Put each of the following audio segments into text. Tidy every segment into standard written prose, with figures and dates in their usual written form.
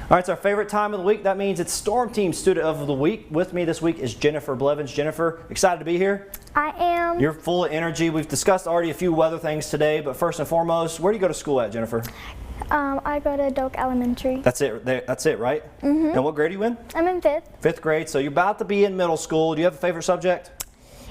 All right, it's our favorite time of the week. That means it's Storm Team Student of the Week. With me this week is Jennifer Blevins. Jennifer, excited to be here? I am. You're full of energy. We've discussed already a few weather things today, but first and foremost, where do you go to school at, Jennifer? I go to Doak Elementary. That's it. That's it, right? Mm-hmm. And what grade are you in? I'm in 5th. 5th grade. So you're about to be in middle school. Do you have a favorite subject?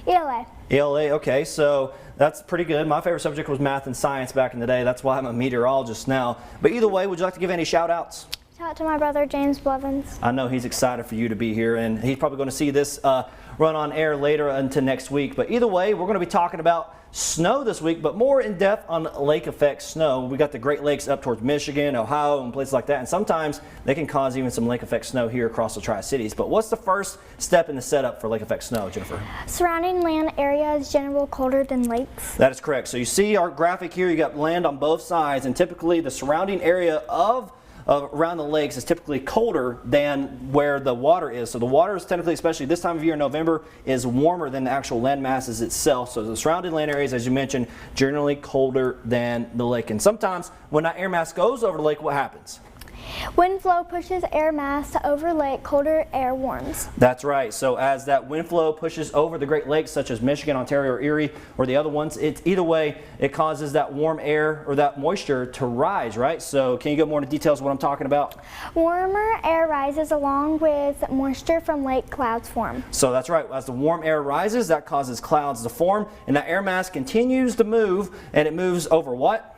ELA. ELA. Okay, so that's pretty good. My favorite subject was math and science back in the day. That's why I'm a meteorologist now. But either way, would you like to give any shout outs? Shout out to my brother James Blevins. I know he's excited for you to be here, and he's probably going to see this run on air later into next week. But either way, we're going to be talking about snow this week, but more in depth on lake effect snow. We got the Great Lakes up towards Michigan, Ohio, and places like that, and sometimes they can cause even some lake effect snow here across the Tri-Cities. But what's the first step in the setup for lake effect snow, Jennifer? Surrounding land area is generally colder than lakes. That is correct. So you see our graphic here, you got land on both sides, and typically the surrounding area of around the lakes is typically colder than where the water is. So the water is technically, especially this time of year in November, is warmer than the actual land masses itself. So the surrounding land areas, as you mentioned, generally colder than the lake. And sometimes when that air mass goes over the lake, what happens? Wind flow pushes air mass over lake, colder air warms. That's right. So as that wind flow pushes over the Great Lakes, such as Michigan, Ontario, or Erie, or the other ones, it's either way, it causes that warm air or that moisture to rise, right? So can you go more into details of what I'm talking about? Warmer air rises along with moisture from lake, clouds form. So that's right. As the warm air rises, that causes clouds to form, and that air mass continues to move, and it moves over what?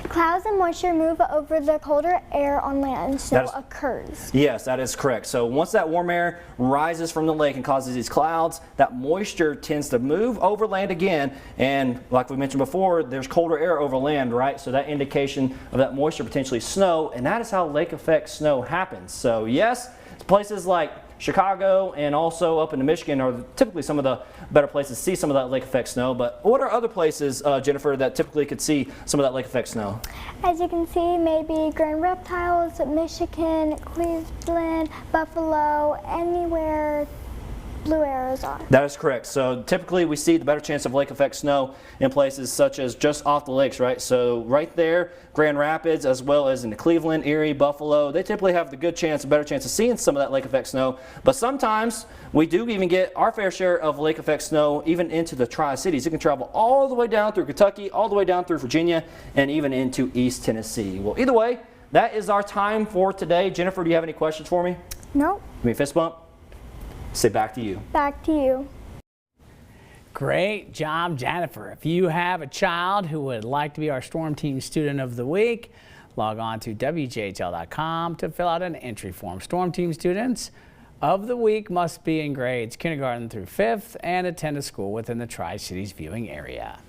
Clouds and moisture move over the colder air on land, and snow occurs. Yes, that is correct. So once that warm air rises from the lake and causes these clouds, that moisture tends to move over land again, and like we mentioned before, there's colder air over land, right? So that indication of that moisture potentially snow, and that is how lake effect snow happens. So yes, places like Chicago and also up into Michigan are typically some of the better places to see some of that lake effect snow. But what are other places, Jennifer, that typically could see some of that lake effect snow? As you can see, maybe Grand Reptiles, Michigan, Cleveland, Buffalo, anywhere blue arrows are. That is correct. So typically we see the better chance of lake effect snow in places such as just off the lakes, right? So right there, Grand Rapids, as well as in Cleveland, Erie, Buffalo, they typically have the better chance of seeing some of that lake effect snow. But sometimes we do even get our fair share of lake effect snow even into the Tri-Cities. It can travel all the way down through Kentucky, all the way down through Virginia, and even into East Tennessee. Well, either way, that is our time for today. Jennifer, do you have any questions for me? Nope. Give me a fist bump. Say back to you. Back to you. Great job, Jennifer. If you have a child who would like to be our Storm Team Student of the Week, log on to WJHL.com to fill out an entry form. Storm Team Students of the Week must be in grades kindergarten through 5th and attend a school within the Tri-Cities viewing area.